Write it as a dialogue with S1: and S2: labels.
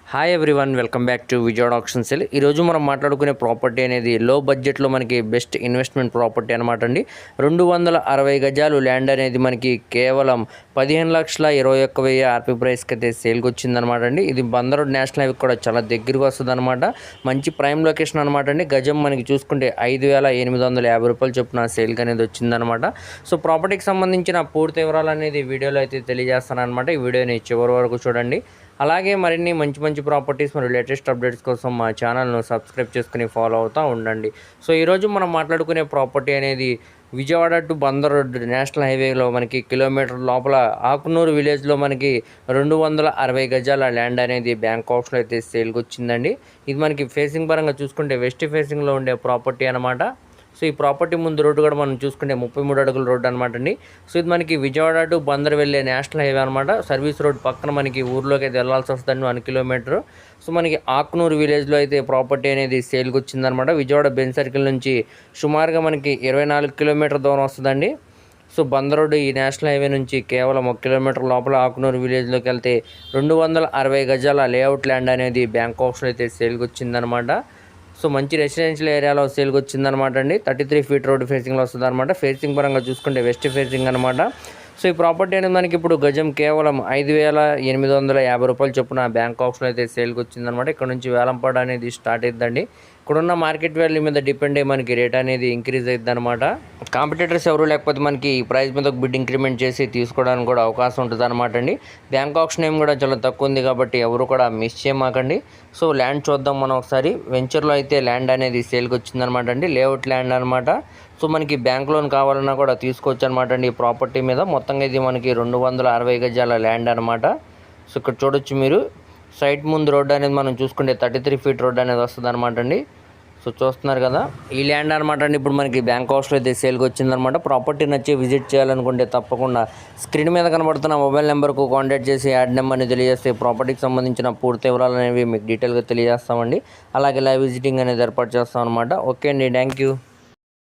S1: Hi everyone, welcome back to Vijayawada auction sale. ఈరోజు మనం మాట్లాడుకునే ప్రాపర్టీ అనేది లో బడ్జెట్లో మనకి బెస్ట్ ఇన్వెస్ట్మెంట్ ప్రాపర్టీ అనమాట అండి. 260 గజాలు ల్యాండ్ అనేది మనకి కేవలం 15,21,000 ఆర్పీ ప్రైస్కి అయితే సేల్కి వచ్చిందనమాట అండి. ఇది బందర్ రోడ్ నేషనల్ హైవే కూడా చాలా దగ్గరగా వస్తుంది అనమాట. మంచి ప్రైమ్ లొకేషన్ అనమాట అండి. గజం మనకి చూసుకుంటే 5,850 రూపాయలు చొప్పున సేల్కి అనేది వచ్చిందనమాట. సో ప్రాపర్టీకి సంబంధించిన పూర్తి వివరాలు అనేది వీడియోలో అయితే తెలియజేస్తాను అనమాట. ఈ వీడియోని చివరి వరకు చూడండి. అలాగే మరిన్ని మంచి ప్రాపర్టీస్ మరియు లేటెస్ట్ అప్డేట్స్ కోసం మా ఛానల్ను సబ్స్క్రైబ్ చేసుకుని ఫాలో అవుతూ ఉండండి. సో ఈరోజు మనం మాట్లాడుకునే ప్రాపర్టీ అనేది Vijayawada to Bandar road national హైవేలో మనకి కిలోమీటర్ లోపల ఆకునూరు విలేజ్లో మనకి 260 గజాల ల్యాండ్ అనేది బ్యాంక్ ఆఫ్స్లో అయితే సేల్కి వచ్చిందండి. ఇది మనకి ఫేసింగ్ పరంగా చూసుకుంటే వెస్ట్ ఫేసింగ్లో ఉండే ప్రాపర్టీ అనమాట. సో ఈ ప్రాపర్టీ ముందు రోడ్డు కూడా మనం చూసుకుంటే 33 అడుగుల రోడ్డు అనమాట అండి. సో ఇది మనకి విజయవాడ టు బందర్ వెళ్ళే నేషనల్ హైవే అనమాట. సర్వీస్ రోడ్ పక్కన మనకి ఊర్లోకి అయితే వెళ్ళాల్సి వస్తుందండి 1 కిలోమీటర్. సో మనకి ఆకునూరు విలేజ్లో అయితే ప్రాపర్టీ అనేది సేల్కి వచ్చిందనమాట. విజయవాడ బెంజ్ సర్కిల్ నుంచి సుమారుగా మనకి 24 కిలోమీటర్ దూరం వస్తుందండి. సో బందర్ రోడ్డు ఈ నేషనల్ హైవే నుంచి కేవలం 1 కిలోమీటర్ లోపల ఆకునూరు విలేజ్లోకి వెళ్తే 260 గజాల లేఅవుట్ ల్యాండ్ అనేది బ్యాంక్ ఆఫ్స్లో అయితే సేల్కి వచ్చిందనమాట. సో మంచి రెసిడెన్షియల్ ఏరియాలో సేల్కి వచ్చిందనమాట అండి. 33 ఫీట్ రోడ్ ఫేసింగ్లో వస్తుంది అనమాట. ఫేసింగ్ పరంగా చూసుకుంటే వెస్ట్ ఫేసింగ్ అనమాట. సో ఈ ప్రాపర్టీ అనేది మనకి ఇప్పుడు గజం కేవలం 5,850 రూపాయలు చొప్పున బ్యాంక్ ఆఫ్స్లో అయితే సేల్కి వచ్చిందనమాట. ఇక్కడ నుంచి వేలంపాట అనేది స్టార్ట్ అవుతుందండి. ఇక్కడున్న మార్కెట్ వాల్యూ మీద డిపెండ్ అయ్యి మనకి రేట్ అనేది ఇంక్రీజ్ అవుతుంది అనమాట. కాంపిటేటర్స్ ఎవరు లేకపోతే మనకి ఈ ప్రైస్ మీద ఒక బిడ్ ఇంక్రిమెంట్ చేసి తీసుకోవడానికి కూడా అవకాశం ఉంటుంది అనమాట అండి. బ్యాంక్ ఆప్షన్ ఏం కూడా చాలా తక్కువ ఉంది కాబట్టి ఎవరు కూడా మిస్ చేయమాకండి. సో ల్యాండ్ చూద్దాం మనం ఒకసారి. వెంచర్లో అయితే ల్యాండ్ అనేది సేల్కి వచ్చిందనమాట అండి. లేఅవుట్ ల్యాండ్ అనమాట. సో మనకి బ్యాంక్ లోన్ కావాలన్నా కూడా తీసుకోవచ్చు అనమాట అండి. ఈ ప్రాపర్టీ మీద మొత్తంగా ఇది మనకి 260 గజాల ల్యాండ్ అనమాట. సో ఇక్కడ చూడొచ్చు మీరు. సైట్ ముందు రోడ్డు అనేది మనం చూసుకుంటే 33 ఫీట్ రోడ్ అనేది వస్తుంది అనమాట అండి. సో చూస్తున్నారు కదా, ఈ ల్యాండ్ అనమాట అండి ఇప్పుడు మనకి బ్యాంక్ హౌస్లో అయితే సేల్కి వచ్చిందనమాట. ప్రాపర్టీ నచ్చి విజిట్ చేయాలనుకుంటే తప్పకుండా స్క్రీన్ మీద కనబడుతున్న మొబైల్ నెంబర్కు కాంటాక్ట్ చేసి యాడ్ నెంబర్ని తెలియజేస్తే ప్రాపర్టీకి సంబంధించిన పూర్తి వివరాలు అనేవి మీకు డీటెయిల్గా తెలియజేస్తామండి. అలాగే లైవ్ విజిటింగ్ అనేది ఏర్పాటు చేస్తాం అనమాట. ఓకే అండి, థ్యాంక్ యూ.